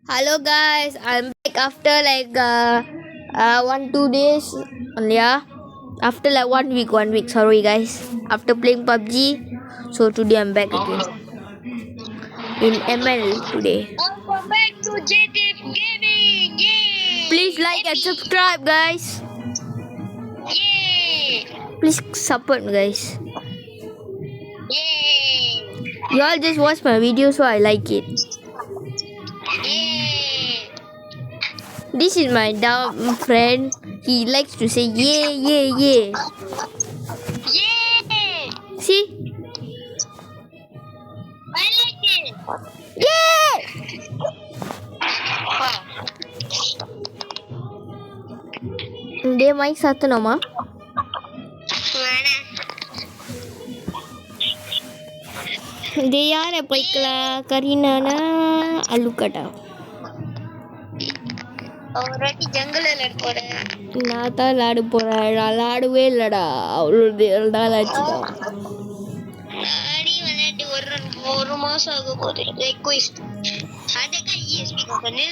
Hello guys, I'm back after 1-2 days. Yeah, after 1 week. Sorry guys, after playing PUBG. So today I'm back again in ML today. Welcome back to JTF Gaming! Yay! Please like and subscribe, guys. Yay! Please support me, guys. Yay! You all just watch my video, so I like it. Yay! This is my dumb friend. He likes to say yeah, yeah, yeah. Yay! See? I like it! Yeah! Dia mic satu nama. Dia யாரை போய்க்கலாம் கரீனானா அலுக்கடா already jungle alert போறேன் நான் தான் விளாட போறேன் நான் விளாடவே இல்லடா அவ்வளோ நாள் ஆச்சுடா ஆடி விளையாட்டு ஒரு மாசம் ஆக போகுது ரெக்வெஸ்ட் அதுக்கா ESP பண்ணு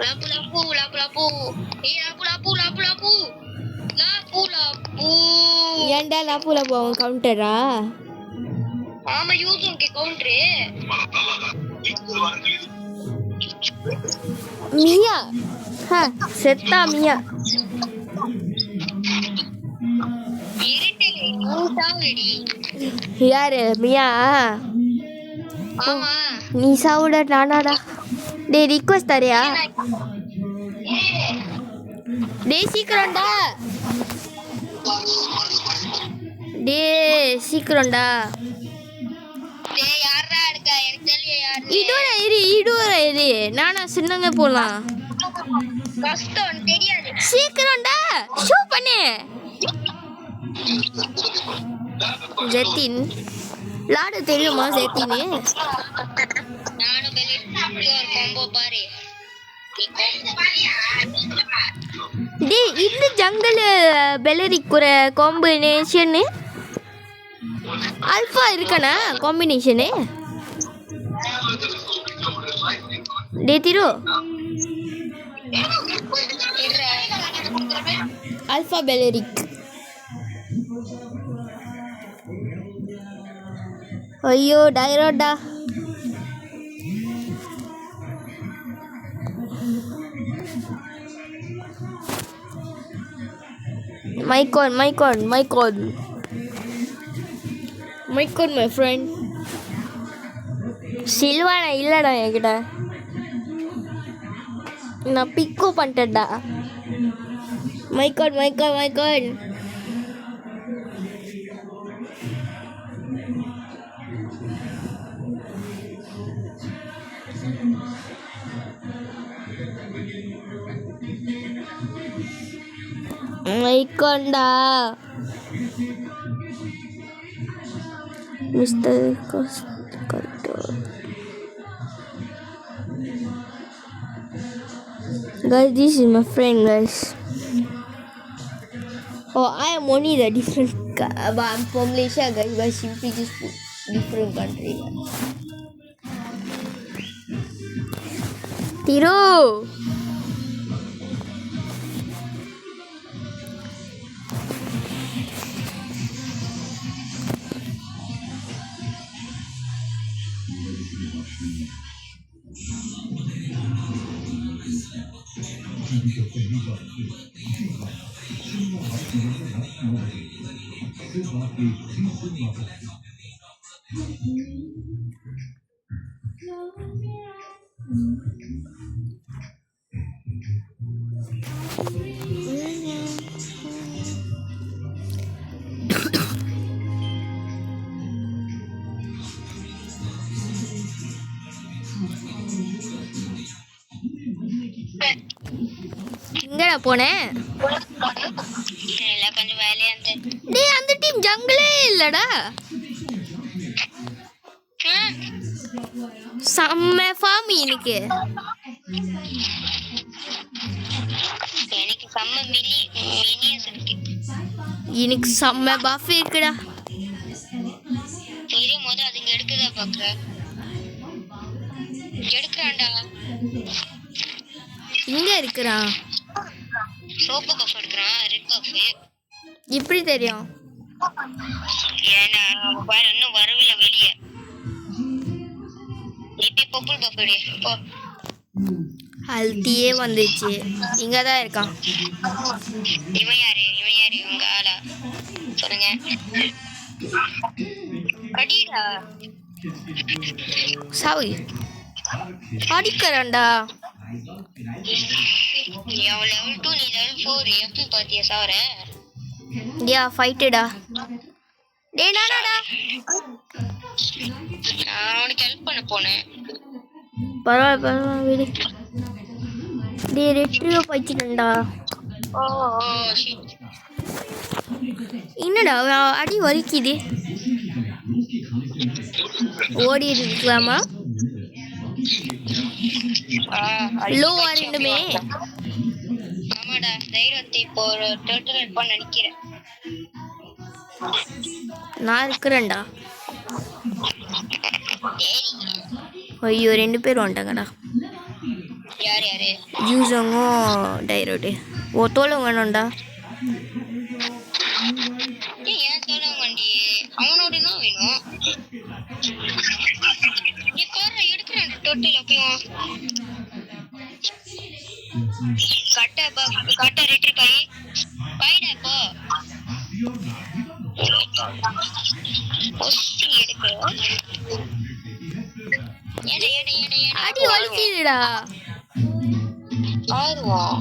லாப்பு லாப்பு லாப்பு லாப்பு ஏய் லாப்பு லாப்பு லாப்பு லாப்பு லாப்பு லாப்பு ஏன்டா லாப்புல போவோம் கவுண்டரா ஆமா யூசர் கே கவுண்டர் மியா செத்தா மியா இருட்டலே நீ சாவுடி யாரு மியா ஆமா நீ சாவுடா நானாடா டேய் ரிக்வெஸ்ட் தரியா டேய் சீக்கிரம்டா டேய் சீக்கிரம்டா டேய் யாரா இருக்க எனக்கு தெரியல யாரு இடூர இரு நானா சின்னங்க போலாம் கஷ்டம் தெரியாது சீக்கிரம்டா ஷூ பண்ணு ஜெத்தின் லாட தெரியுமா ஜெத்தின் நானும் வெளியே ஒரு காம்போ பாரு டேய் இந்த ஜங்கல் பெலரிக்குற காம்பினேஷன் ஆல்ஃபா இருக்கனா காம்பினேஷன் டேய் திரு ஆல்ஃபா பெலரிக் ஐயோ டைரோடா mic on my friend சில்வானா இல்லடா என்கிட்ட நான் பிக்கோ பண்ணிட்டேன்டா மைக் on மைக்கோண்டா mister guys, this is my friend, guys. Oh, I am only the different but I'm from Malaysia, guys, but simply just put different country. Tiro எங்கடா போனேன் இல்ல கொஞ்சம் வேலையா இருந்தேன் டேய் அந்த டீம் ஜங்களே இல்லடா செம்ம ஃபார்ம் எனக்கு செம்ம மினியஸ் இருக்கு எனக்கு செம்ம பஃப் இருக்குடா தெரியும் போது அதுங்க எடுக்கதா பாக்குறேன் எடுக்கறான்டா. இங்க இருக்கிறான். சோப்பு பஃப் எடுக்கறான், ரெட் பஃப். இப்படி தெரியும். ஏன்னா அவன் பாரு இன்னும் வரவில்லை வெளியே. இப்ப பர்பிள் பஃப் எடு. போ. அல்ட்டியே வந்துச்சு. இங்கதான் இருக்கான். இவன் யாரு உங்க ஆளா சொல்லுங்க. அடிடா. சாவி அடிக்கிறேன்டா. அவன் level 2 நீ level 4 எப்படி பாத்தியா சாவற? டியா ஃபைட்டுடா. டேய் நானாடா. நான் அவனுக்கு ஹெல்ப் பண்ண போனேன். பரவாயில்ல விடு. டேய் ரெட்ரியோ பைச்சிட்டேன்டா. Oh shit. என்னடா அடி வலிக்குது. ஓடி இருக்கலாமா? லோவா ரெண்டுமே. ஆமாடா தைரியத்தை இப்போ ஒரு டர்ட்டில் எடுப்பான்னு நினைக்கிறேன். நான் இருக்கிறேன்டா. ஐயோ 2 பேர் வந்துட்டாங்கடா. யாரு ஜூஸங்கும் டைரோடு. ஓ தோலம் வேணும்டா. ஏன் சொல்ல வண்டி அவனோட என்ன வேணும்? நீ பாரு எடுக்கிறேன் டர்ட்டில் அப்பயும். கட்ட ரெட்ரி பைடா இப்போ எடுக்க. அடி வலிக்குதுடா. ஆர்வம்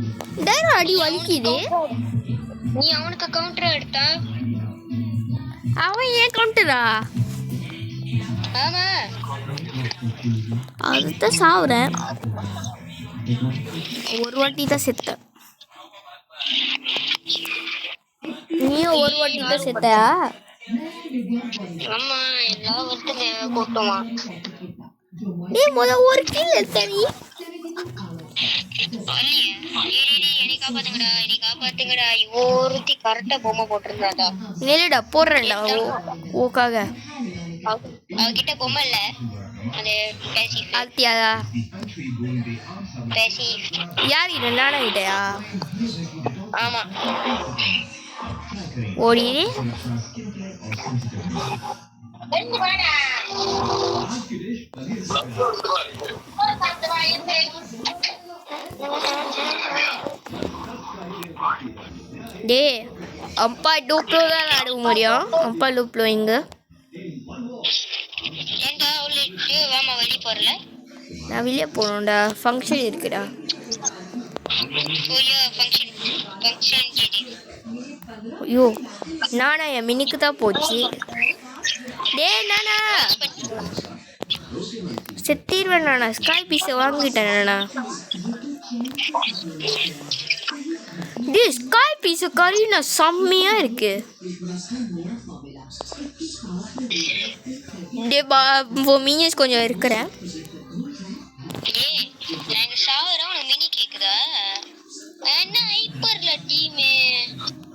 டைரோ அடி வலிக்குது. நீ அவனுக்கு கவுண்டர் எடுத்தா அவன் ஏன் கவுண்டரா? ஆமா அதுதான் சாவுறேன். ஒரு வாட்டி தான் செத்த. நீயும் ஒரு வாட்டி தான் செத்தா? ஆமா எல்லாம் ஒருத்தங்க கூட்டமா. நீ ஒரு கில் எடுத்த நீ. என்னை காப்பாத்துங்கடா ஒருத்தி கரெக்டா பொம்மை போட்டிருந்தாடா. நெல்லுடா போடுறேன்டா. ஓக்காக அவகிட்ட பொம்மை இல்ல. அது ஆத்தியாதா யார் இது? நானா கிட்டயா? ஆமா ஓடிடு. டே அப்பா லூப்லோ தான் ஆட முடியும். அப்பா லூப்லோ இங்க வெளியே போறல. நான் வெளியே போகணும்டா. ஃபங்க்ஷன் இருக்குடா. ஐயோ நானா என் மினிக்கு தான் போச்சு. டே நானா செத்திடுவேன். நானா ஸ்கை பீஸை வாங்கிட்டேன். நானா டே ஸ்கை பீஸு கரீனா செம்மையா இருக்கு. டே மினிஸ் கொஞ்சம் இருக்கிறேன்.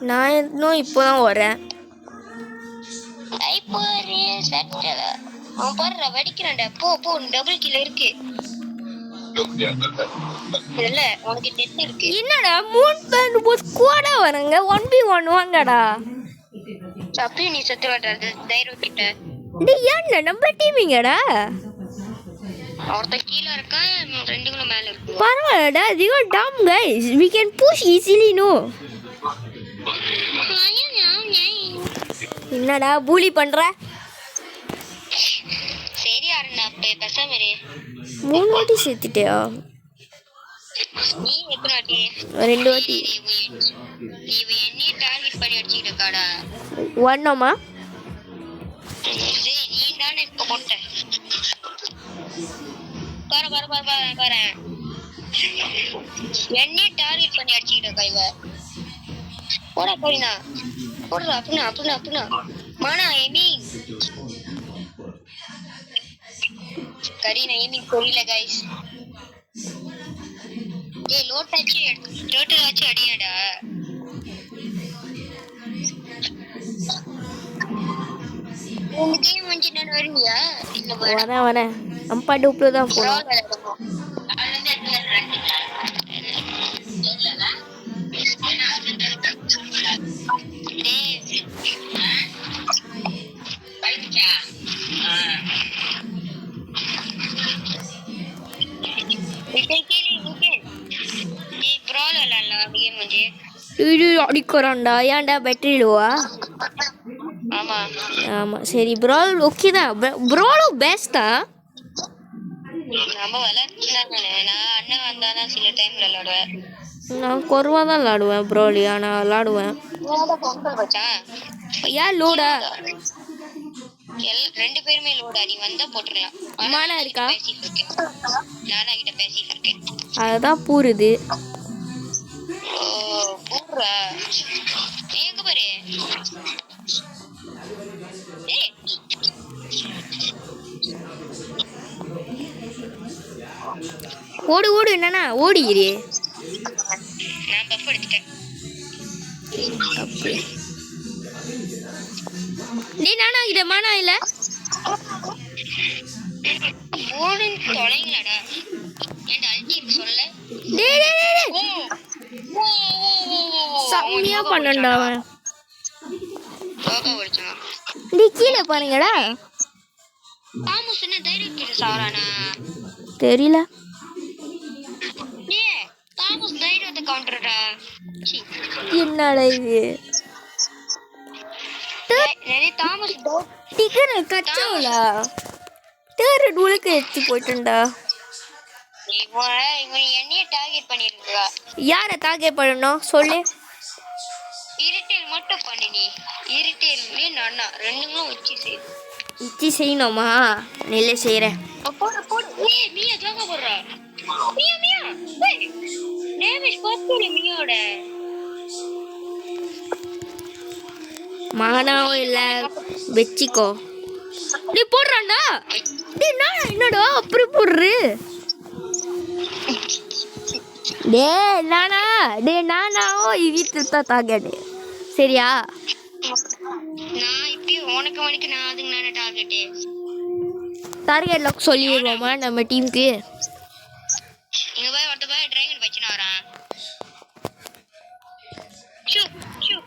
நான் இன்னும் இப்போதான் வரேன். வெடிக்கிறான்டா. போ டபுள் கில் இருக்கு. என்னடா 3 பேர் ஸ்குவாடா வராங்க. 1v1 வாங்கடா. அப்பயும் நீ செத்து வாடுறது தைரியம் கிட்ட. டேய் என்ன நம்ம டீமிங்கடா. ஒருத்த கீழ இருக்கான், ரெண்டுங்களும் மேல இருக்கு. பரவாயில்லடா. they are dumb guys. we can push easily no. என்னடா பூலி பண்ற? சரி அருணா பேசாம இரு. 3 வாட்டி செத்துட்டியா? நீ எத்தனை வாட்டி? 2 வாட்டி. இவ என்னைய டார்கெட் பண்ணி அடிச்சிட்டு இருக்காடா. ஒண்ணாமா? நீ தானே இப்ப போட்ட. பாரு என்னைய டார்கெட் பண்ணி அடிச்சிட்டு இருக்கா இவ. போடா கரீனா போடுறா. அப்படின்னா மானா எமிங் கரீனா எமிங் புரியல கைஸ். ஏய் லோட் ஆச்சு டோட்டல் ஆச்சு அடியாடா. இந்த கேம் வந்து நான் வருவியா? இல்ல வரேன். 4.20 தான் போனோம். brawl விளையாடுவோம். இது அடிக்கிறான்டா. ஏன்டா பேட்டரி லோவா? ஆமா ஆமா சரி ப்ரால் ஓகே தான். ப்ராலும் பெஸ்டா? நம்ம விளையாடுறேன். நான் அண்ணன் வந்தாதான் சில டைம்ல விளையாடுவேன். நான் குறவாக தான் விளாடுவேன் ப்ராலி. ஆனால் விளாடுவேன். ஏன் லோடா? ரெண்டு பேருமே லோடா. நீ வந்தா போட்டுடலாம். மானா இருக்கா? நானா கிட்ட பேசிட்டு இருக்கேன். அதுதான் பூருது. ஓ பூரா எங்க பாரு. ஓடு ஓடு என்னன்னா ஓடிக்கிறே. நான் பஃப் எடுத்துட்டேன். அப்படி நீ நானா இத மானா இல்ல ஓடுன்னு தொலைங்களாடா. ஏன்டா அல்டி சொல்ல. டேய் டேய் டேய் சம்மியா பண்ணண்டா அவன். போக ஓடிச்சான். நீ கீழே பாருங்கடா. தாமஸ் என்ன தைரியம் கிட்ட சாவறானா தெரியல. ஏ தாமஸ் தைரியத்தை கவுண்டர்டா. என்னடா இது? தாமஸ் டிக்கெட் கச்சோல தேர்ட் டூலுக்கு எடுத்து போயிட்டேன்டா. இவன் என்னைய டார்கெட் பண்ணிருக்கா. யாரை டார்கெட் பண்ணணும் சொல்லு. இருட்டேல் மட்டும் பண்ணு நீ. இருட்டேல்லே நானா ரெண்டுங்களும் வச்சு செய்யணுமா? நெல்லை செய்கிறேன். போடு போடு. ஏய் மியா ஜோக போடுறா. மியா மியா டேமேஜ் போடுற மியாவோட. மானாவும் இல்லை வச்சிக்கோ. நீ போடுறான்டா. டேய் நான் என்னடா அப்படி போடுறு? நானாவோ இது தான் டார்கெட் சரியா? நான் இப்பயும் உனக்கு மணிக்கு நான் அதுக்கு நானே டார்கெட். டார்கெட் லாக் சொல்லிடுவோமா நம்ம டீமுக்கு? இங்க போய் ஒருத்த போய் டிராகன் வச்சுன்னு வரான். ஷூ ஷூ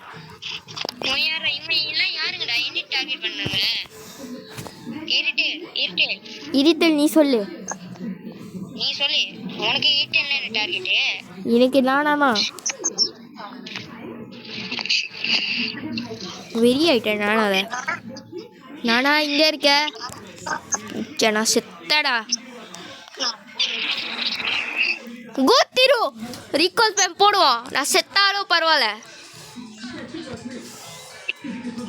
இவன் எல்லாம் யாருங்கடா என்ன டார்கெட் பண்ணாங்க? இருட்டல் நீ சொல்லு. நீ சொல்லு உனக்கு இருட்டல் என்ன டார்கெட்? எனக்கு நானா வெறி ஆயிட்டேன். நானா இங்க இருக்க. நான் செத்தடா. கோத்திரு ரீகால் பேம் போடுவோம். நான் செத்தாலும் பரவாயில்ல.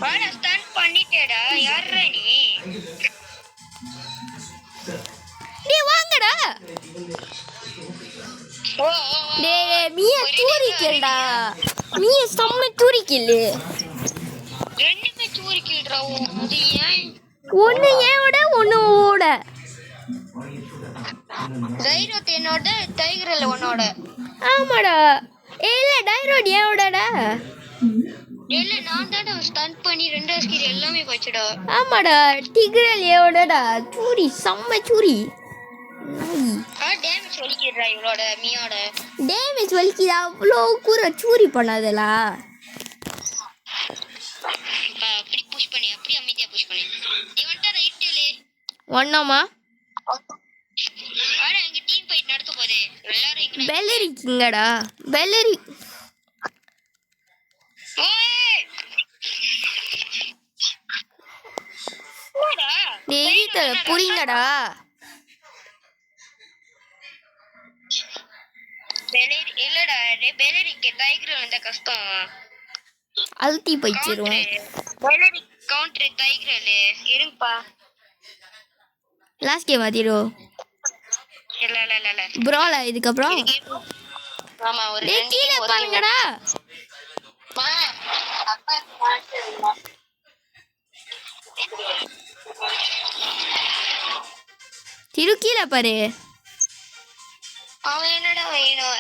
வாடா ஸ்டன் பண்ணிட்டேடா. யாரா நீ? டேய் வாங்கடா. டேய் மியா தூரிக்கல்டா. மியா செம்ம தூரிக்கல்லு. ரெண்டுமே தூரிக்கல்டா. அது ஏன் ஒன்னு ஏவோட ஒன்னு ஓட. தைரோட் என்னோட டைகர்ல உன்னோட. ஆமாடா. இல்ல டைரோட் ஏவோடடா. இல்ல நான் தான் ஸ்டன் பண்ணி ரெண்டாவது ஸ்கில் எல்லாமே போச்சுடா. ஆமாடா டிகரல் ஏவோடடா. சூரி செம்ம சூரி. டேமேஜ் வலிக்குதுடா இவளோட மியாவோட. டேமேஜ் வலிக்குது அவ்வளோ கூற சூரி பண்ணாதலா. அப்படி புஷ் பண்ணி அப்படி அமைதியா புஷ் பண்ணி. நீ வந்துட்ட ரைட்ல ஒண்ணாமா? ஆனா எங்க டீம் ஃபைட் நடத்த போதே. எல்லாரும் எங்க பெல்லரி கிங்கடா. பெல்லரி ஓய் போடா. டேய் புரிங்கடா. பெலரி இல்லடா. பெலரிக்கு டைகர் வந்த கஷ்டம். அல்டி போயிச்சிரும். பெலரி கவுண்டர் டைகர்ல இருப்பா. லாஸ்ட் கேம் ஆதிரோ. இல்ல ப்ரோல இதுக்கு அப்புறம் ஆமா ஒரு டேய் கீழ பாருங்கடா. மா அப்பா பாத்துறா. திரு கீழ பாரு. அவன் என்னடா வேணும்?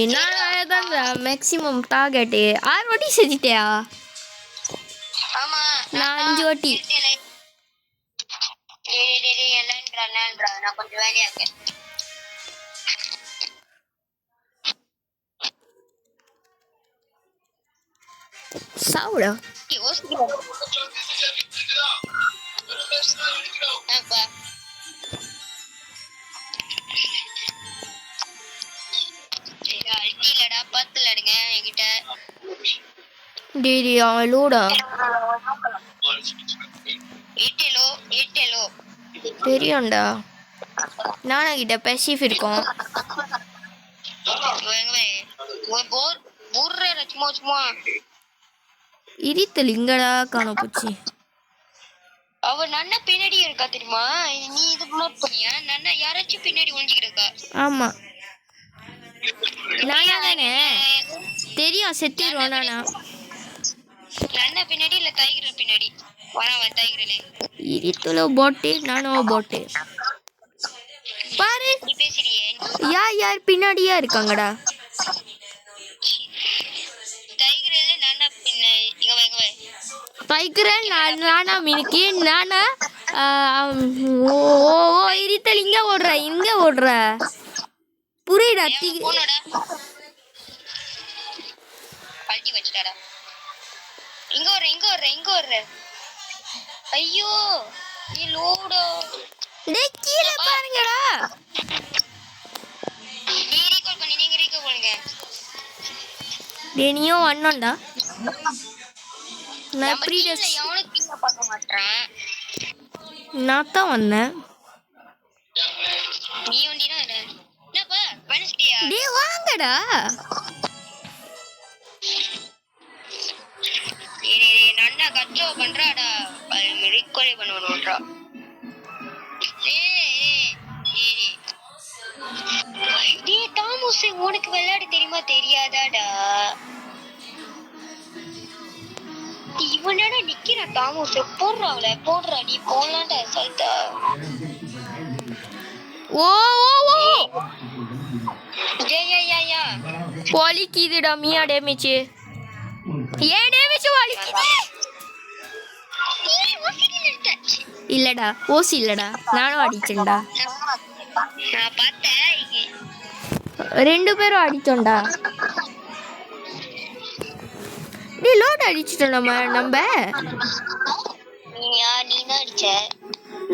என்னடா மேக்ஸிமம் டார்கெட் 6 வாட்டி செஞ்சிட்டியா? ஆமா நான் 5 வாட்டி. என்னன்றா நான் கொஞ்சம் வேலையா இருக்கேன். சாவுடா. அடிலடா பத்துல எடுங்க என்கிட்ட. டேய் அவன் லோடா. ஏட்டேலோ தெரியும்டா. நானா கிட்ட பெசிஃப் இருக்கும். சும்மா இரித்தல் இங்கடா காண போச்சு. அவ நன்னா பின்னாடி இருக்கா தெரியுமா? நீ இது ப்ளோட் பண்ணியா? நன்னா யாராச்சும் பின்னாடி ஒளிஞ்சிக்கிட்டு. ஆமா நானா தானே தெரியும். செத்திடுவோம் நானா. நன்னா பின்னாடி இல்ல டைகர் பின்னாடி வரவன். டைகர்ல இரித்தலோ போட்டு நானும் போட்டு பாரு. நீ பேசுறியே. யார் பின்னாடியா இருக்காங்கடா. டைகர்ல நன்னா பின்னாடி இங்க வாங்க. டைகர் நானா மினிக்கி நானா. ஓ இரித்தல் இங்க ஓடுற புரியுடா. பல்டி வச்சுட்டாடா. இங்க வர்ற. ஐயோ நீ லோடோ. டேய் கீழ பாருங்கடா. நீங்க ரீகால் பண்ணுங்க. டேய் நீயும் வண்ணோண்டா. நான் ப்ரீடஸ் எவனும் கீழ பார்க்க மாட்டேன். நான் தான் வந்தேன். நீ வண்டினா என்னப்பா வெனஸ்டியா? டேய் வாங்கடா. நன்னா கச்சோ பண்றாடா. ரீகால் பண்ணுவான்டா. டேய் தாமஸ் உனக்கு விளையாட தெரியுமா தெரியாதாடா? இவனடா நிக்கிறான் தாமஸ். போடுறா நீ போலாம்டா சொல்லிட்டா. ஓ ஜெயா வலிக்குதுடா. மியா டேமேஜ். ஏன் டேமேஜ் வலிக்குது? இல்லடா ஓசி இல்லடா. நானும் அடிச்சேன்டா. நான் பார்த்தேன். 2 பேரும் அடிச்சோம்டா. டேய் லோட் அடிச்சிட்டோம் நம்ம. நீ தான் அடிச்ச.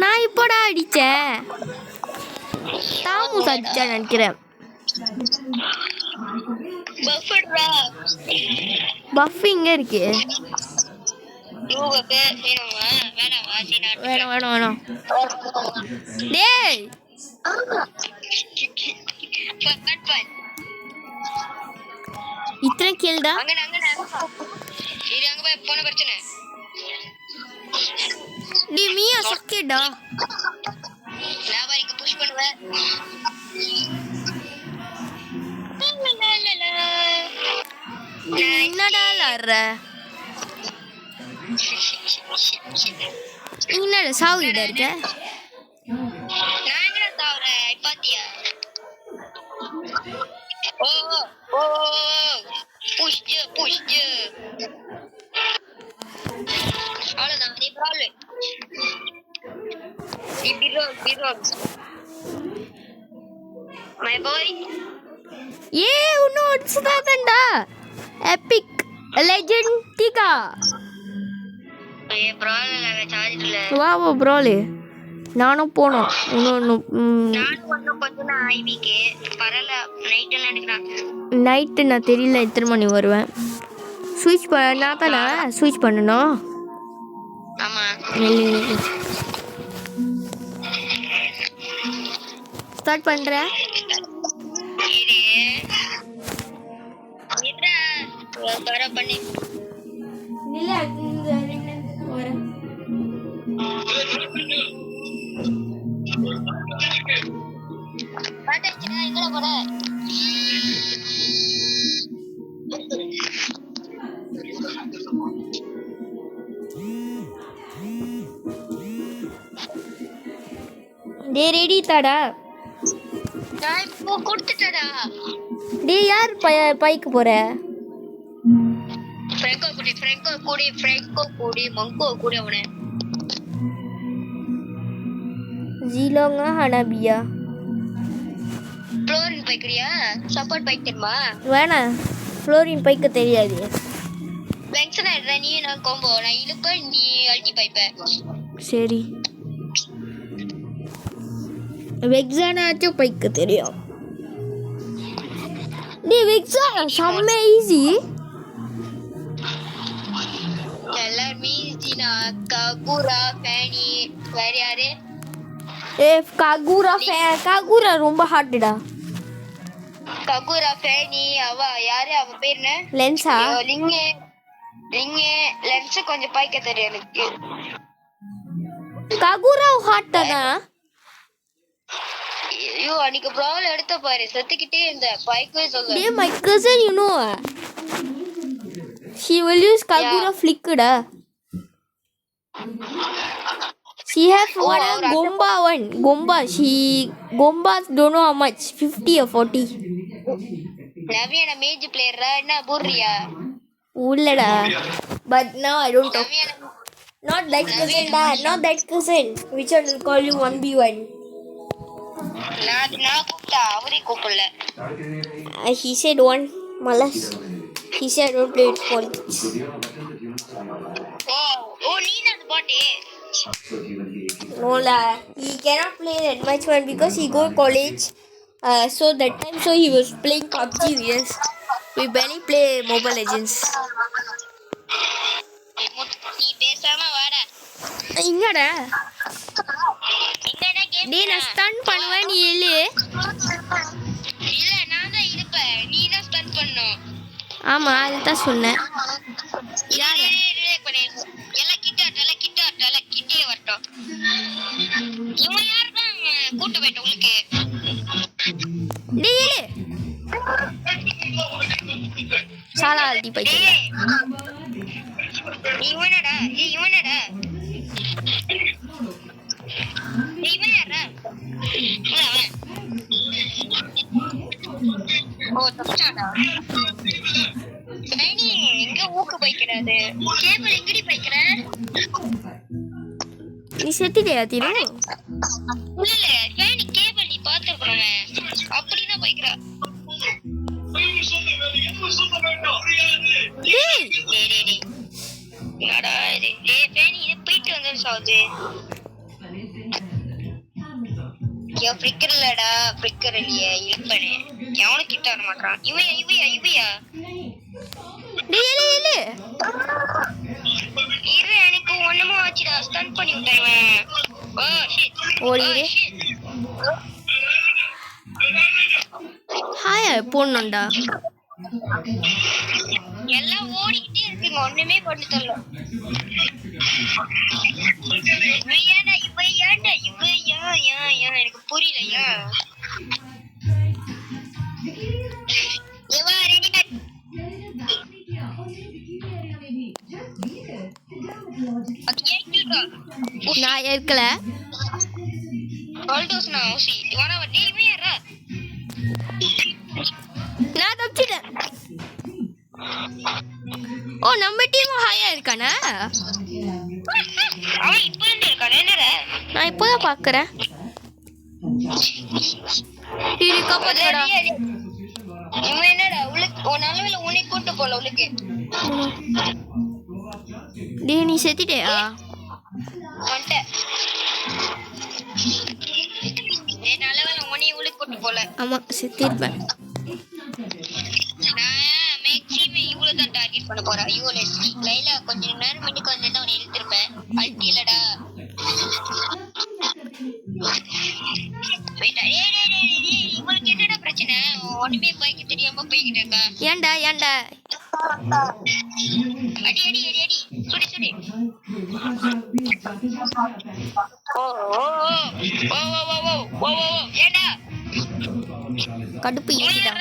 நான் இப்போடா அடிச்சேன். தாமஸ் அடிச்சா நினைக்கிறேன். பஃப் இங்க இருக்கு. வேணாம். டேய் இத்தனை கேள்டா. டே மியா சக்கேடா. என்னடா லாடுற? என்னடா சாவுடா இருக்க? My boy. இன்னும் ஒன்சுதான்டா. Epic legend Digha. வா ப்ரோலே. நானும் போனோம். நைட்டு நான் தெரியல எத்தனை மணி வருவேன். ஸ்விட்ச் நான் தானே ஸ்விட்ச் பண்ணணும். ஸ்டார்ட் பண்ணுறேன். டே ரெடி தாடா. கொடுத்துட்டடா. டே யார் பைக்கு போற? ஃப்ரெங்கோ கூடி மங்கோ கூடி அவனே ஜீலோங்க ஹனபியா ஃப்ளோரின் பைக்கறியா சப்போர்ட் பைக் தெரியுமா வேணாம் ஃப்ளோரின் பைக்க தெரியாது வெங்சனா எடுற நீ நான் கோம்போ நான் இழுப்ப நீ அல்டி பைப்ப சரி வெக்ஸானாச்சும் பைக்க தெரியும் டேய் வெக்ஸானா செம்ம ஈஸி எல்லாருமே ஈஸினா ககுரா ஃபேனி வேற யாரு காகுரா ரொம்ப ஹார்டுடா ககுரா ஃபேனி அவ யாரு அவ பேர் என்ன லென்ஸா லிங்கே லென்ஸ் கொஞ்சம் பாய்க்க தெரியும் எனக்கு காகுரா ஹார்ட் தானா ஐயோ அன்னைக்கு ப்ராப்ளம் எடுத்த பாரு செத்துக்கிட்டே இருந்த பாய்க்கவே சொல்ல டேய் my cousin you know she will use Kagura flicker she have Gomba Gombas don't know how much 50 or 40 நவியன மேஜ் பிளேயரா என்ன புர்ரியா உள்ளடா but now I don't talk not that cousin which one will call you 1v1 நான் கூப்பிட்டா அவரே கூப்பிடல he said one malas he said don't play with politics ஓ நீ நான் பாட்டே no la he cannot play that much one because he go college so that time so he was playing PUBG yes we barely play Mobile Legends நீ பேசாம வாடா இங்கடா என்னடா game டேய் நான் ஸ்டன் பண்ணுவேன் நீ இல்ல நான் தான் இருப்பேன் நீ தான் ஸ்டன் பண்ணனும் ஆமா அதுதான் சொன்னேன் யாரு எல்லாம் கிட்டே வரட்டும் இவன் யாரு தான் கூட்டு போயிட்டு உங்களுக்கு டேய் சாலா அல்டி போயிட்டு இவனடா இவன் யாரா ஓ தப்பிச்சாடா எங்க ஊக்கு பைக்கிறாரு கேபிள் எங்கடி பைக்கிற நீ செத்திட்டியா தீரு இல்ல ஃபேனி கேபிள் நீ பாத்துக்கறமே அப்படிதான் பைக்கிறா டேய் என்னடா இது ஃபேனி இது போயிட்டு வந்து சாவுது யோ ஃபிக்கர் இல்லடா ஃபிக்கர் இல்லையே இழுப்பனே எவனும் கிட்ட வர மாட்டான் இவையா டேய் இல்ல இரு எனக்கு ஒண்ணுமா ஆச்சுடா ஸ்டன் பண்ணி விட்டேன் ஓ ஷிட் ஓடிடு ஹாய் போணும்டா எல்லாம் ஓடிக்கிட்டே இருக்குங்க ஒண்ணுமே பண்ணி தரல எனக்கு புரியலையா நான் இருக்கல நான் தப்பிச்சிட்டேன் ஓ நம்ம டீம் ஹாயா இருக்கானே அவன் இப்ப இருக்கானே என்னடா நான் இப்போதான் பாக்குறேன் இருக்கா பாத்தடா இவன் என்னடா உனக்கு நல்லவேளை உன்னை கூட்டு போல உனக்கு டேய் நீ செத்திட்டியா வந்துட்டேன் நல்லவேளை உன்னை உள்ள கூட்டு போல ஆமா செத்திருப்பேன் நான் மேக்ஸிமம் இவ்வளவுதான் டார்கெட் பண்ண போறேன் ஐயோ லைலா கொஞ்ச நேரம் முன்னாடி வந்து உன்னை இழுத்திருப்பேன் அல்டி இல்லடா இவனுக்கு என்னடா பிரச்சனை ஒண்ணுமே பைக்கு தெரியாம போய்கிட்டு இருக்கா ஏன்டா அடி சுடி ஓ ஏண்டா கடுப்பு ஏறிடா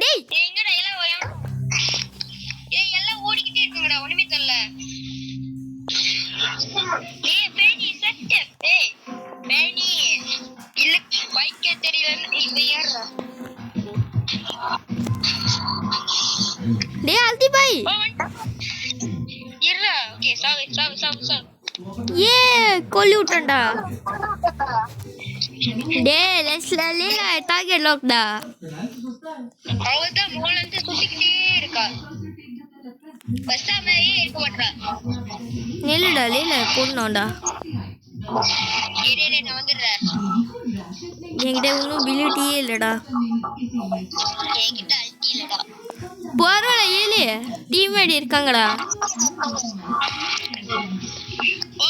டேய் எங்கடா எல்லாம் ஓடிக்கிட்டே இருக்குங்கடா ஒண்ணுமே தெரியல பேனி செட் பேனி இல்ல பைக்கே தெரியல இவ யாரா சாவு ஏ கொல்லி விட்டேன்டா. டேய் லெஸ்ல லீலா டார்கெட் லாக்டா. அவதான் மோல இருந்து சுத்திக்கிட்டே இருக்கா. பஸ்ஸாமே இருக்க மாட்டா. நில்லுடா லீலா போடணும்டா. ஏறே நான் வந்துடுறேன். என்கிட்ட ஒன்றும் பிலிட்டியே இல்லைடா. என்கிட்ட அல்டி இல்லடா. பரவாயில்ல ஏழு டீம்மேட் இருக்காங்கடா. ஓ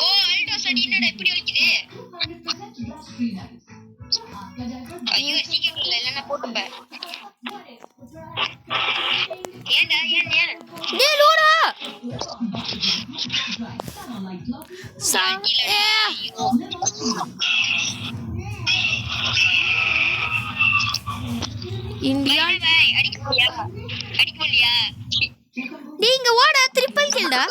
ஓ அல்டோஸ் அடி என்னடா இப்படி வலிக்குது. ஐயோ சீக்கிரம் இல்லைன்னா போட்டுப்பேன். ஏன்டா ஏன் டேய் லூடா இந்தியா அடிக்க முடியா. நீங்க ஓட ட்ரிபிள் கில்டா.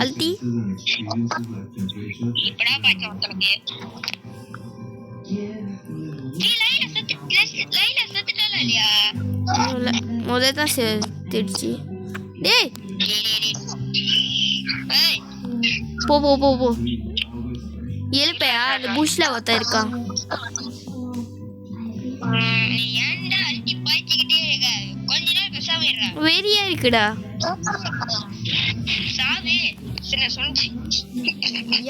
அல்டி இப்படா பாச்சா உங்களுக்கு. லைலா செத்துட்டாளா இல்லையா? முதல்ல தான் செத்துடுச்சு. டேய் போ போ போ போ எழுப்பையா அந்த புஷ்ல ஒருத்தன் இருக்கான். ஏன்டா அல்டி பாய்ச்சிக்கிட்டே இருக்க? கொஞ்ச நேரம் பேசாம இருடா. வெறியா இருக்குடா. சாவு சின்ன சொன்னி.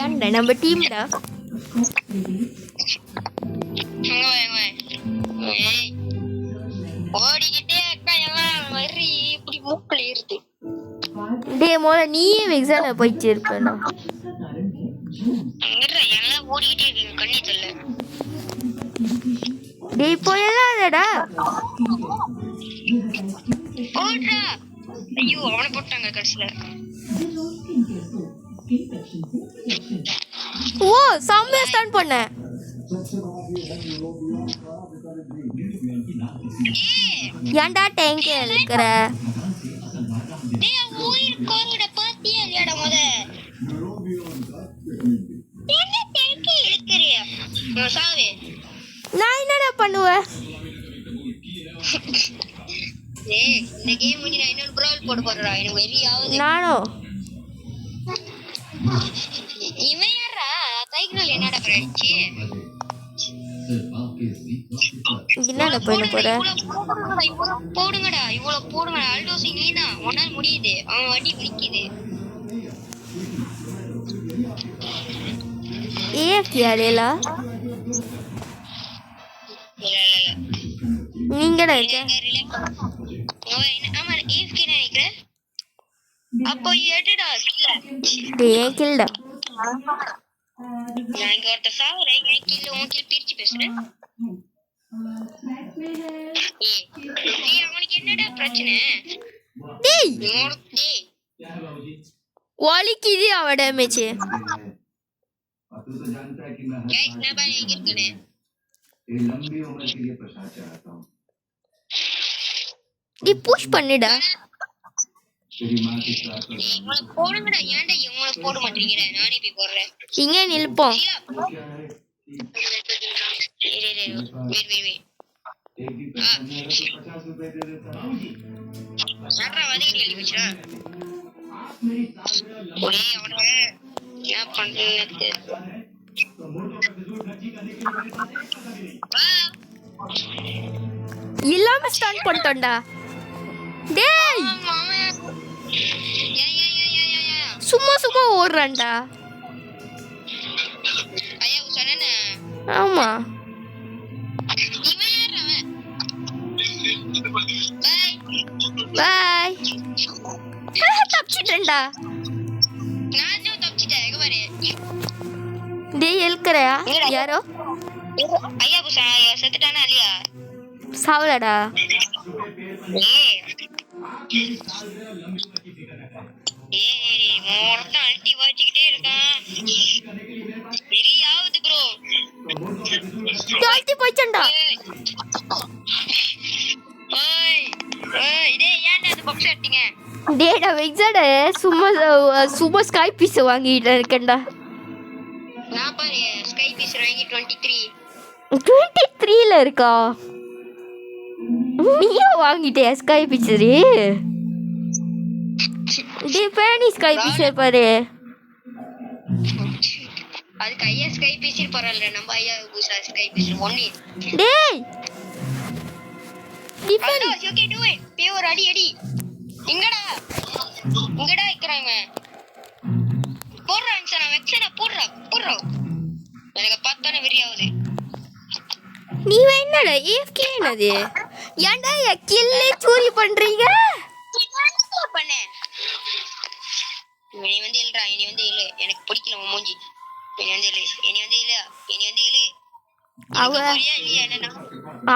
ஏன்டா நம்ம டீம்டா. ஓடிக்கிட்டே அக்கா எல்லாம் வரி இப்படி மூக்குல ஏறுது. டேய் மோல நீயே எக்ஸாம்ல போயிட்டு இருப்பேனா? எல்லாம் ஓடிக்கிட்டே இருக்கு கண்ணி சொல்ல. டேய் போயலாதடா. ஓடுறா. ஐயோ அவனை போட்டாங்க கடைசில. ஓ செம்மையா ஸ்டன் பண்ணேன். ஏன்டா டேங்க் இருக்கிற? டேய் உயிர் கோங்கட பாத்தியா இல்லையாடா முத? என்ன டேங்க் இழுக்கறியா? சாவே. நான் என்னடா பண்ணுவேன்? ஏய் இந்த கேம் முடிஞ்சு நான் இன்னொரு ப்ரால் போட போறடா. எனக்கு வெறி ஆகுது. நானும். இவன் யாரா? தைக்னல் என்னடா பண்ணிச்சு? என்னடா பண்ண போற? போடுங்கடா இவ்வளவு போடுங்க. அல்டோஸ் நீதான் உன்னால முடியுது. அவன் வண்டி பிடிக்குது. ஏஃப்டியா லேலா? நீங்கடா இருக்க? ஆமா ஏஃப்கே நினைக்கிறேன். அப்போ எடுடா இல்ல. டேய் கில்டா. நான் இங்க ஒருத்த சாவுறேன். என் கில் உன் கில் பிரிச்சு பேசுறேன். ஏய் அவனுக்கு என்னடா பிரச்சனை? டேய் டேய் வலிக்குது அவ டேமேஜ். गाइस ना भाई एक करने ये लंबी उम्र के लिए प्रसाद चाहता हूँ. டி புஷ் பண்ணுடா. तेरी माँ के साथ இவனை போடுங்கடா. ஏன்டா இவனை போட மாட்டீங்கடா? நானே போய் போடுறேன். இங்கே நில்போம். वेट एक भी पैसा नहीं है तो 50 रुपए दे देता हूँ. சாட்ரா வதக்கி எழுதி வச்சா. ஒரே அவன என்ன பண்றேன்னு இல்லாம ஸ்டார்ட் பண்ணிட்டோம்டா. டேய் சும்மா சும்மா ஓடுறான்டா. ஐயா சொன்னேனே. ஆமா இவன் யார் அவன்? பாய் தப்பிச்சிட்டேன்டா. நானும் தப்பிச்சிட்டேன். எங்க பாரு. டேய் எழுக்கறியா யாரோ? ஐயா புஷா செத்துட்டானா இல்லையா? சாவலடா. ஏய் மொத்தம் அல்டி வாச்சிக்கிட்டே இருக்கான். பெரியாவது ப்ரோ. டால்டி போய்ச்சண்டா. ஓய் ஓய் டேய் ஏன்டா அந்த பாக்ஸ் எடுத்தீங்க? டேடா வெக்ஸாட சும்மா சும்மா ஸ்கை பீஸ் வாங்கிட்டு இருக்கேன்டா. நான் பாரு ஸ்கை பீஸ் வாங்கி 23 23ல இருக்கா? நீயும் வாங்கிட்டே ஸ்கை பிக்சரு டே பேனி ஸ்கை பிக்சர் பாரு அதுக்கு ஐயா ஸ்கை பீஸில் பரவாயில்ல நம்ம ஐயா பூசா ஸ்கை பீஸில் ஒண்ணு டேய் tiffin okay to it pure அடி இங்கடா வைக்கறாங்க போடுறாங்க சார் வெக்ஸன போடுறா எனக்கு பார்த்தா வெறியாவுது நீ என்னடா AFK என்னது ஏன்டா கில்லே சூரி பண்றீங்க பண்ணே நீ வந்து இல்ல எனக்கு பிடிக்கல உன் மூஞ்சி நீ வந்து இல்ல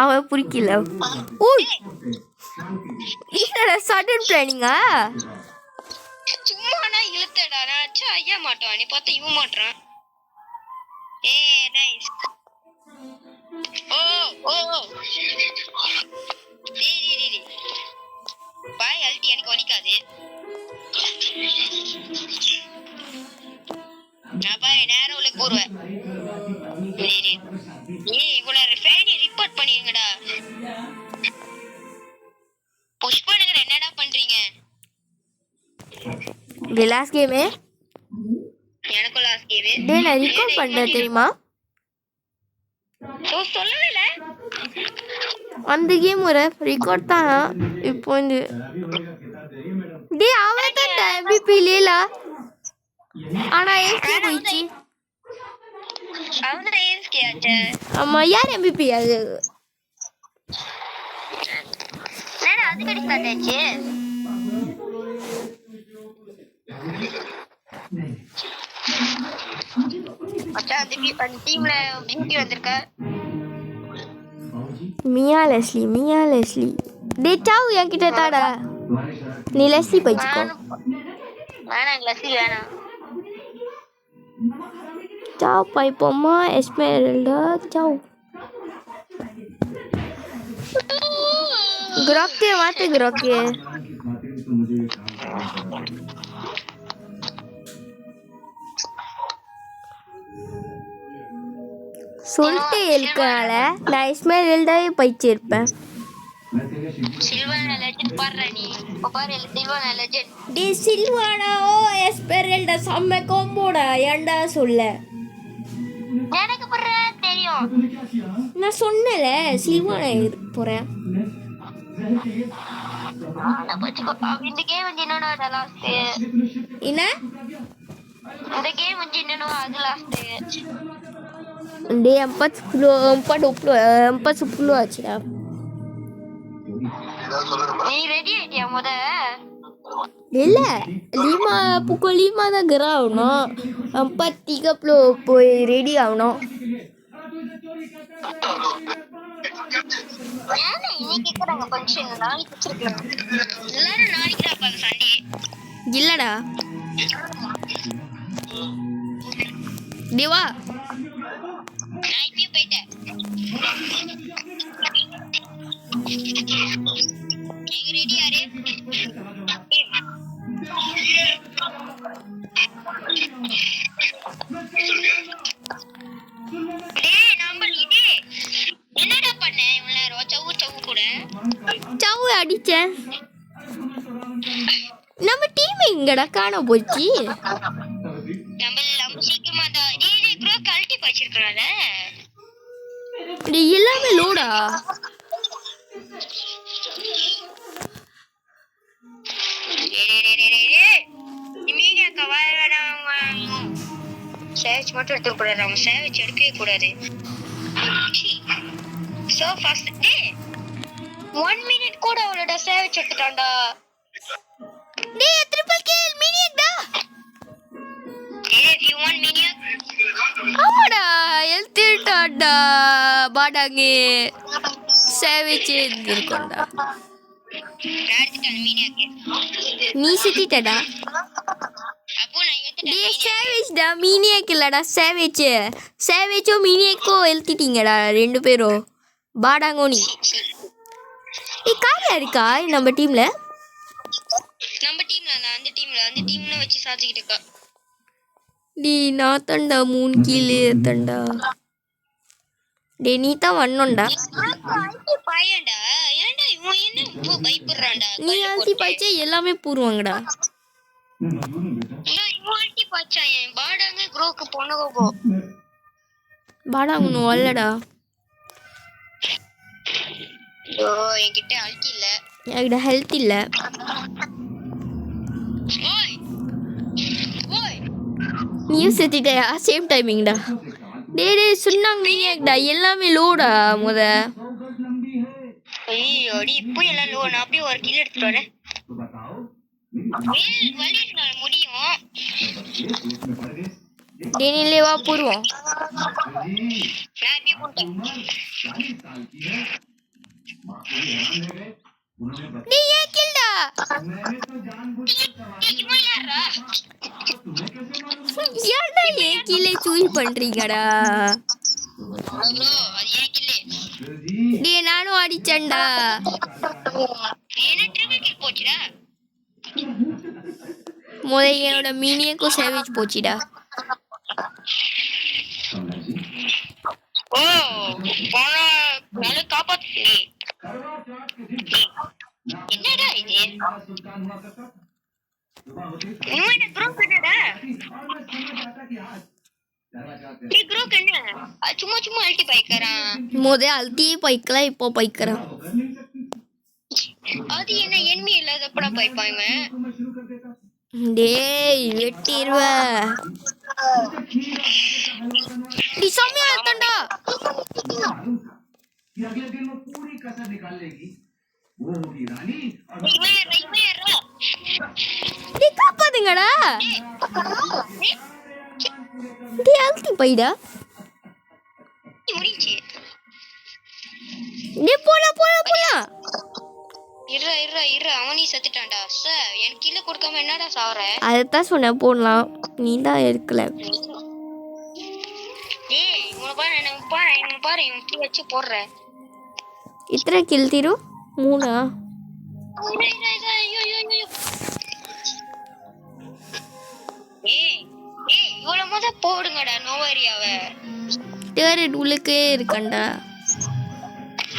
அவன் பிடிக்கல ஓய் என்னடா சடன் பிளானிங்கா சும்மா நான் இழுத்தடா நான் ஐயா மாட்டான் நீ பார்த்தா இவன் மாட்டான் நைஸ் ஓ டேய் பாய் அல்டி எனக்கு வலிக்காது நான் பாரு நேரம் உள்ள போடுவேன் இவ்வளவு ஃபேனி ரிப்போர்ட் பண்ணிருங்கடா புஷ் பண்ணுங்க என்னடா பண்றீங்க இது லாஸ்ட் கேம் எனக்கு லாஸ்ட் கேம் டேய் நான் ரெக்கார்ட் பண்றேன் தெரியுமா சொல்லவே இல்ல அந்த கேம் ஒரு ரெக்கார்ட் தான் இப்போ இந்த டேய் அவன் தான் MVP லேலா ஆனா AFK போயிடுச்சு அவன் AFK ஆச்சே ஆமா யார் MVP அது நேரா அது கடி ஸ்டார்ட் ஆச்சு அச்சா அந்த டீம்ல பிங்கி வந்திருக்கா மியா லெஸ்லி டேய் சாவு என்கிட்ட தாடா நீ லெஸ்லி போய்ச்சுக்கோ வேணாம் லெஸ்லி வேணாம் चाओ पाइपोमा एस्मेरल्डा चाओ ग्रॉके माते ग्रॉके சொல்லிட்டே இருக்கனால நான் எஸ்மெரல்டாவே பைச்சிருப்பேன் சில்வானா லெஜெண்ட் பாரு நீ பாரு சில்வானா லெஜெண்ட் டி சில்வானா ஓ எஸ்மெரல்டா செம்ம காம்போடா ஏன்டா சொல்ல எனக்கு பண்ற தெரியும் நான் சொன்னல சில்வானா போறேன் இந்த கேம் வந்து என்னடா லாஸ்ட் என்ன இந்த கேம் வந்து என்னடா அது லாஸ்ட் டே 40 ஆச்சுடா நீ ரெடி ஆயிட்டியா முத இல்ல lima pukul 5 தான் gerak ஆகணும் 4:30 போய் ரெடி ஆகணும் ஏன்னா இன்னைக்கு கேக்குறாங்க ஃபங்க்ஷன் நாளைக்கு வச்சிருக்கலாம் எல்லாரும் நாளைக்கு தான் பாங்க சண்டே இல்லடா தேவா நான் இப்பயே போயிட்டேன் நீங்க ரெடி யாரே டேய் நம்பர் இது என்னடா பண்ண இவ்வளவு நேரம் சவு கூட சவு அடிச்சேன் நம்ம டீம் எங்கடா காண போச்சு நம்ம சீக்கிரமா தான் டேய் ப்ரோ கல்ட்டி வச்சிருக்கறானே இது எல்லாமே லோடா மீடியா கவரனா சேவ் மட்டும் எடுத்து கூடாது நம்ம சேவ் எடுக்கவே கூடாது சோ ஃபாஸ்ட் டே 1 மினிட் கூட அவளோட சேவ் எடுத்துட்டான்டா டேய் ட்ரிபிள் கில் மினியக்டா if you want minion ஆமாடா எழுதிட்டாடா பாடாங்கே சேவேஜ் இருக்கோண்டா எடுத்துட்டான் மீனியாக்கு நீ சிட்டிட்டடா அப்போ நான் எடுத்துட்டேன் டேய் சேவேஜ்டா மினியக் இல்லடா சேவேஜோ மினியக்கோ எழுதிட்டீங்கடா ரெண்டு பேரும் பாடாங்கோ நீ காரியா இருக்கா நம்ம டீம்ல நான் அந்த டீம்ல வச்சு சாதிக்கிட்டு இருக்கா டி நான் தண்டா 3 கீழே தண்டா டே நீ தான் வண்ணோண்டா பையன்டா ஏன்டா ஏன்டா இவன் என்ன இப்போ பயப்படுறான்டா? நீ அல்டி பாய்ச்சா எல்லாமே பூருவாங்கடா. இவன் அல்டி பாய்ச்சான் என் பாடாங்க க்ரோக்கு போனகோ. பாடா ஒன்றும் வரலடா. ஓ என்கிட்ட அல்டி இல்ல. என்கிட்ட ஹெல்த் இல்லை. ஓய் ஓய் நீயும் செத்துட்டயா? சேம் டைமிங்டா. டேய் சொன்னாங்க நீங்கடா எல்லாமே லோடா முத. ஐயோ அடி இப்போ எல்லாம் லோ. நான் அப்படியே ஒரு கில் எடுத்துட்டு வரேன். வலினால முடியும். டேனிலே வா பூருவோம். நான் அப்படியே போட்டேன். டேய் ஏன் கில்டா? இவன் யாரா? ஏன்டா ஏன் கில்லை சூய் பண்றீங்கடா? ப்ரோ அது ஏன் கில்? டேய் நானும் அடிச்சேன்டா. என்ன ட்ரிபிள் கில் போச்சுடா. முத என்னோட மினியக்கும் சேவேஜ் போச்சுடா. ஓ போன நல்ல காப்பாத்து. என்னடா இது? இவன் என்ன குரூப் என்னடா? நீ குரூப் என்ன? சும்மா சும்மா அல்டி பாய்க்கறான். முத அல்டியே பைக்கலாம், இப்போ பைக்கிறான். அது என்ன என்மி இல்லாதப்படா பாய்ப்பான் இவன். டேய் வெட்டிடுவ. நீ சமையா எடுத்தண்டா. டேய் காப்பாத்துங்கடா. டேய் அல்டி பைடா. முடிஞ்சி. டேய் போலாம் போலாம் போலாம். இரு அவனி செத்துட்டான்டா. சார் எனக்கு கீழே கொடுக்காம என்னடா சாவற? அதைத்தான் சொன்னேன் போடலாம். நீ தான் இருக்கல. ஏய் இவனை பாரு இவன் இப்படி வச்சு போடுற. இத்தனை கில் தீரு 3. ஏய் இவ்வளவு முத போடுங்கடா நோவாரியாவ. டேரட் உள்ளுக்கே இருக்கண்டா.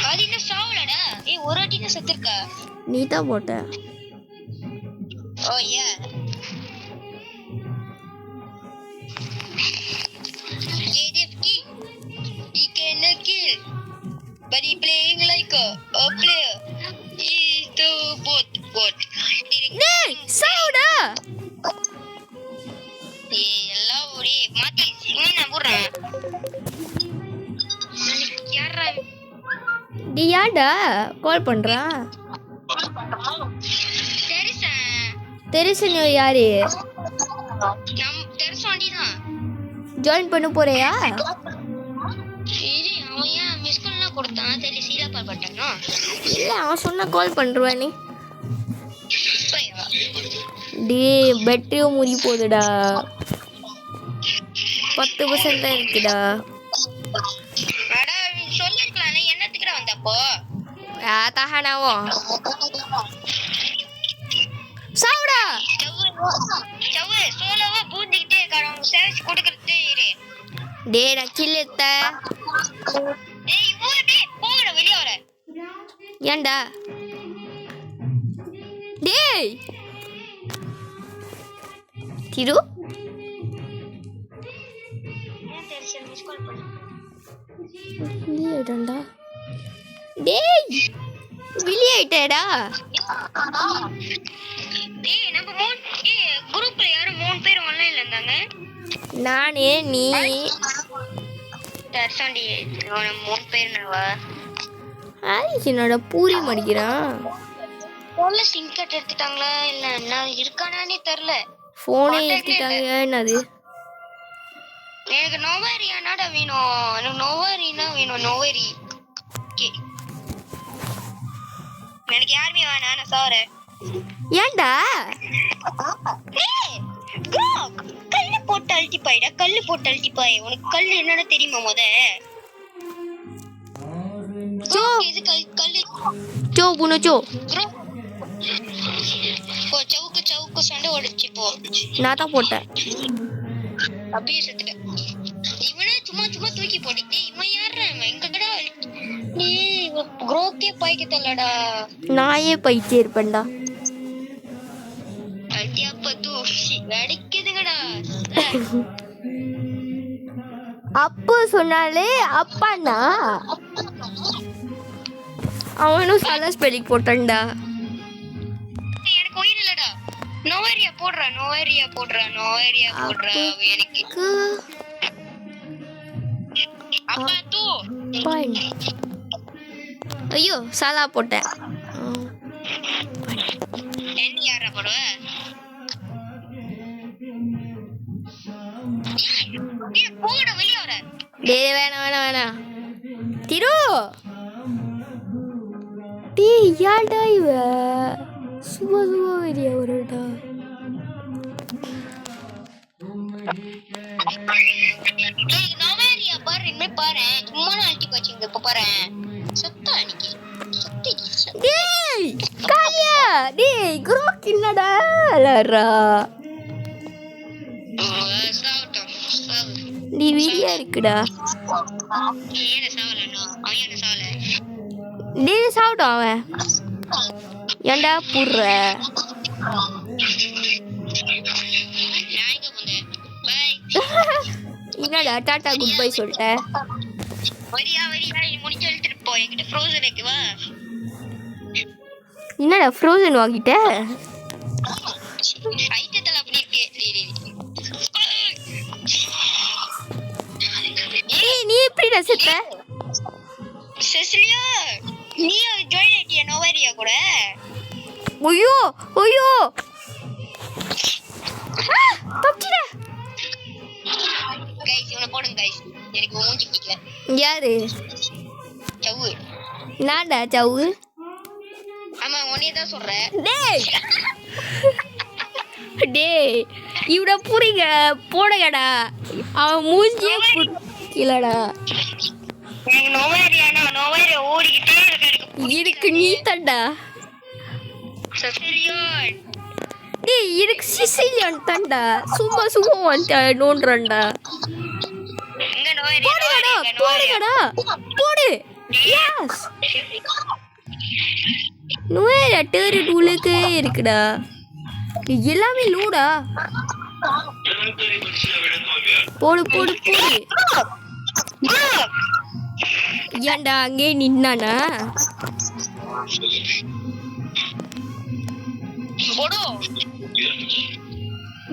அது என்ன சாவலடா? ஏய் ஒரு வாட்டி தான் செத்துருக்கா. நீ தான் போட்ட. ஓ யா JDFT he cannot kill but he playing like a player. He is the bot. டேய் சாவுடா. ஏய் எல்லாம் ஒரே மாத்தி இவன் நான் போடுறேன். யாரா டேய் யாடா கால் பண்றா? தெரிசன் யாரு? தெரிசாண்டி தான். ஜாயின் பண்ண போறியா? இது அவன் ஏன் மிஸ் கால்லாம் கொடுத்தான் தெரியல. சீலா பால் பட்டானோ இல்ல அவன் சொன்னா கால் பண்றவா நீ. டேய் பேட்டரியும் முறி போகுதுடா. 10% தான் இருக்குடா. அடா சொல்லிருக்கலாம் என்னத்துக்குடா வந்தப்போ. தாஹனாவோ சாவுடா. சவு சோலோவா பூந்திக்கிட்டே இருக்கான். சேவ் கொடுக்கறதே இரு. டேய் நான் கில் எடுத்த. டேய் போங்கடா வெளிய வர. ஏன்டா? டேய் திரு ஏன் தெரிசன் மிஸ் கால் பண்ண? வெளியேடா. டேய் வெளியேட்டடா. டேய் நம்ம குரூப்ல யாரும் 3 பேர் ஆன்லைன்ல இருந்தாங்க. நானே நீ தெரிசாண்டி 3 பேர் நவா. என்னோட பூரி மடிக்கிறான். போன்ல சிம் கார்டு எடுத்துட்டாங்களா இல்ல என்ன இருக்கானே தெரியல. போனே எடுத்துட்டாங்க. என்னது? எனக்கு நோவாரியானாடா வேணும். எனக்கு நோவாரினா வேணும். நோவாரி எனக்கு யாருமே வேணாம். நான் சாவறேன். ஏன்டா? கல்லு போட்டு அல்டிப்பாயிடா. கல்லு போட்டு அல்டிப்பாய். உனக்கு கல்லு என்னன்னு தெரியுமா முத? சோ இது கல்லு சோ புனோ சோ. போ சவுக்கு சண்டை ஓடிச்சு போ. நான் தான் போட்டேன். அப்படியே செத்துட்டேன். இவனே சும்மா தூக்கி போட்டுட்டே. இவன் யாரா? இவன் எங்கடா? நீ குரோக்கே பாய்க்கத்தல்லடா நான் ஏன் போயிட்டே இருப்பேன்டா. அடியாப்பா தூசி வெடிக்குதுங்கடா. அப்போ சொன்னாலே அப்பாண்ணா அவனும் சல ஸ்பெல்லிங் போட்டான்டா. எனக்கு உயிர் இல்லடா. நோவேரியா போடுறா எனக்கு அப்பா தூ. ஐயோ சாலா போட்டேன். என்ன யாரா போடுவ? போங்கடா வெளிய வர. டேய் வேணாம் திரு டேய் யாடா இவ சும்மா வெளியே வரடா. டேய் நோவேரியா பாரு இனிமே பாரு சும்மா அல்டி கோச்சிங் இப்ப பாரு சத்தா அன்னைக்கு டேய் காலியா டேய் குரோக் என்னடா லரா நீ வீடியா இருக்குடா. ஏன சாவலனோ அவன் சாவல. டேய் சாவுடான் அவன் ஏன்டா புர்ற என்னடா டாடா குட் பை சொல்லிட்டேன். வரியா முடிச்சு எழுத்துட்டு போ. என்கிட்ட ஃப்ரோசன் இருக்கு வா. என்னடா ஃப்ரோசன் வாங்கிட்ட? ஐட்டத்துல அப்படி இருக்கு. ஏய் நீ எப்படிடா செத்த? செசிலியா நீ ஜாயின் ஆயிட்டியா நோவேரியா கூட? ஐயோ தப்பிடா. கைஸ் இவனை போடுங்க கைஸ். எனக்கு மூஞ்சி பிடிக்கல. யாரு? சவு. நான்டா சவு. ஆமா உன்னையே தான் சொல்றேன். டேய் இவட புரிங்க போடுங்கடா. அவன் மூஞ்சியே புடிக்கலடா. எனக்கு நோவேரியா ஓடிக்கிட்டே இருக்கு நீ தண்டா. செசிலியன் டேய் இருக்கு சிசிலியன் தண்டா. சும்மா வந்து நோன்றண்டா. எங்க நோவேரியா போடுங்கடா போடு. எஸ் நோவேரியா டேரு டூலுக்கு இருக்குடா. எல்லாமே லூடா. போடு ஏன்டா அங்கே நின்னானா? போடு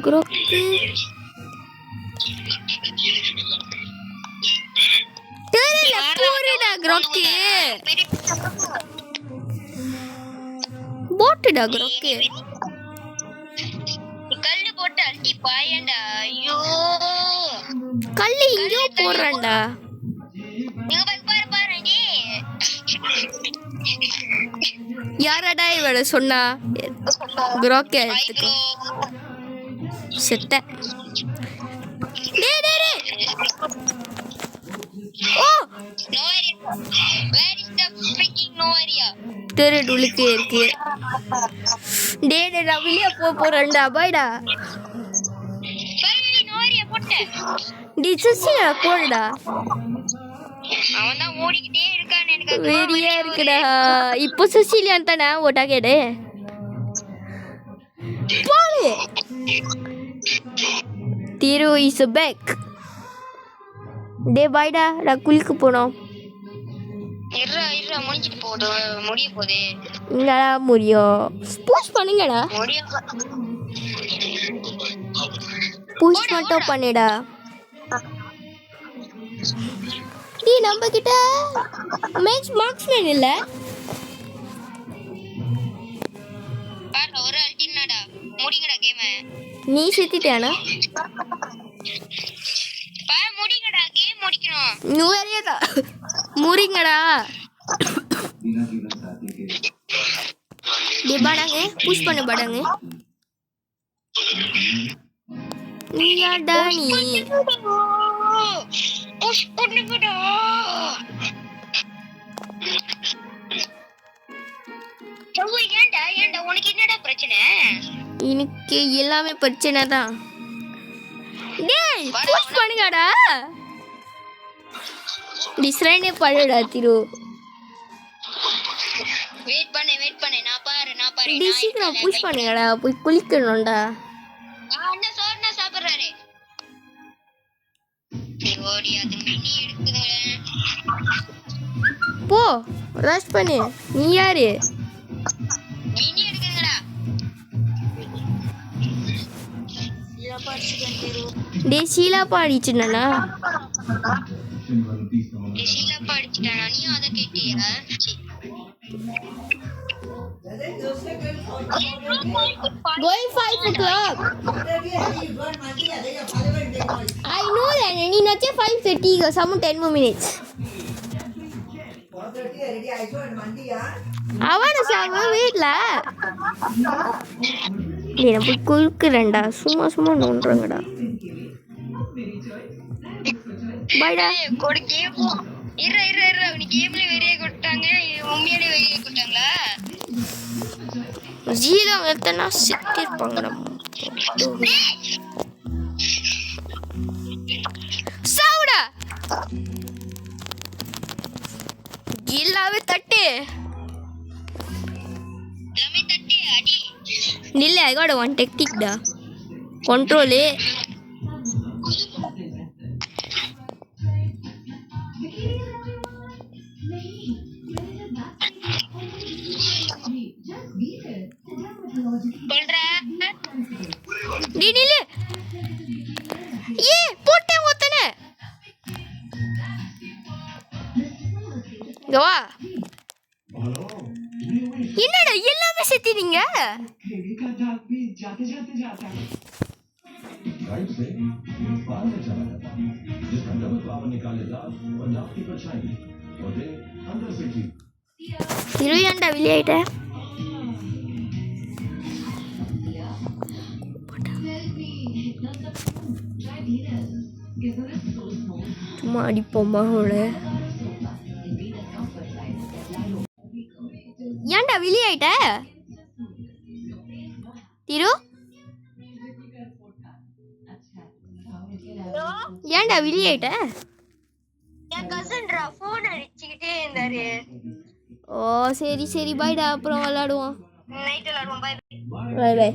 குரோக்கு தெரியல போடுடா குரோக்கு போட்டுடா குரோக்கு. கல்லு போட்டு அல்டி பாயண்டா. ஐயோ கல்லு இங்கோ போடுறான்டா. நீங்க பாரு நீ யாரடா இவட சொன்னா? குரோக்கே எடுத்துக்கோ செத்த. டேய் ஓ நோவேரியா வேர் இஸ் தி ஃப்ரீக்கிங் நோவேரியா? தெரு டூலுக்கு இருக்கு. டேய் நான் வெளிய போறேன்டா. பாய்டா. சரி நோவேரியா போட்டு டிசிஷன் போடுடா. அவன் தான் ஓடிக்கிட்டே இருக்கான். எனக்கு வெறியா இருக்குடா. இப்போ சுசிலியான் தானே ஓட்டா கேடு போடு. திரு இஸ் பேக். டே பாய்டா நான் குளிக்க போனோம். இருடா முடிஞ்சிட்டு முடிய போதே. என்னடா முடியும்? புஷ் பண்ணுங்கடா. புஷ் மட்டும் பண்ணுடா. நீ நம்ம கிட்ட மேட்ச் மார்க்ஸ்மேன் இல்ல. பாரு ஒரு அல்டினாடா முடிங்கடா கேம். நீ செத்திட்டானா? பாரு முடிங்கடா கேம் முடிக்கணும். நூறியடா முறிங்கடா. டே பாடாங்க புஷ் பண்ண பாடாங்க. நீயாடா நீ புஷ் பண்ணுங்கடா. ஏன்டா உனக்கு என்னடா பிரச்சனை? எனக்கு எல்லாமே பிரச்சனை தான். டேய் புஷ் பண்ணுங்கடா. டிஸ்ரைனே பண்ணுடா திரு. வெயிட் பண்ணு நான் பாரு டேய் சீக்கிரம் புஷ் பண்ணுங்கடா போய் குளிக்கணும்டா அண்ணா சோர்னா சாப்பிடுறாரு ஓடி அது மினி எடுக்குதுங்க போ ரஷ் பண்ணு நீ யாரு மினி எடுக்குதுங்கடா ஷீலா பாடிச்சிட்டான் டேய் ஷீலா பாடிச்சுனா ஷீலா பாடிச்சிட்டானா நீயும் அதை கேட்டியா Going 5 o'clock. I know that. You know, 5:30. Some 10 more minutes. அவன சாம வீட்ல நீ நம்ம குல்க்குறேன்டா சும்மா நோன்றங்கடா பைடா ஒரு கேம் இரு நீ கேம்ல வெறியே கொட்டாங்க உண்மையிலே வெறியே கொட்டாங்களா ஜீலோ எத்தனா சிக்கிருப்பாங்க சவுடா எல்லாமே தட்டு எல்லாமே தட்டி அடி நில்ல I got one tactic டா control சொல்றா நீ நில்லு ஏ போட்டேன் ஒத்தனே கவா என்னடா எல்லாமே செத்தினீங்க का दाग भी जाते जाता है राइट से बाहर में चला जाता जिसका डबल पावर निकालेगा और दाग की परछाई और दे अंदर से ठीक இருயாண்டா வெளியாயிட்ட சும்மா அடிப்போம்மா அவள ஏன்டா வெளியாயிட்ட திரு ஏன்டா வெளியாயிட்ட என் கசன்டா போன் அடிச்சுக்கிட்டே இருந்தாரு ஓ சரி பாய்டா அப்புறம் விளையாடுவோம் நைட் விளையாடுவோம் பை பை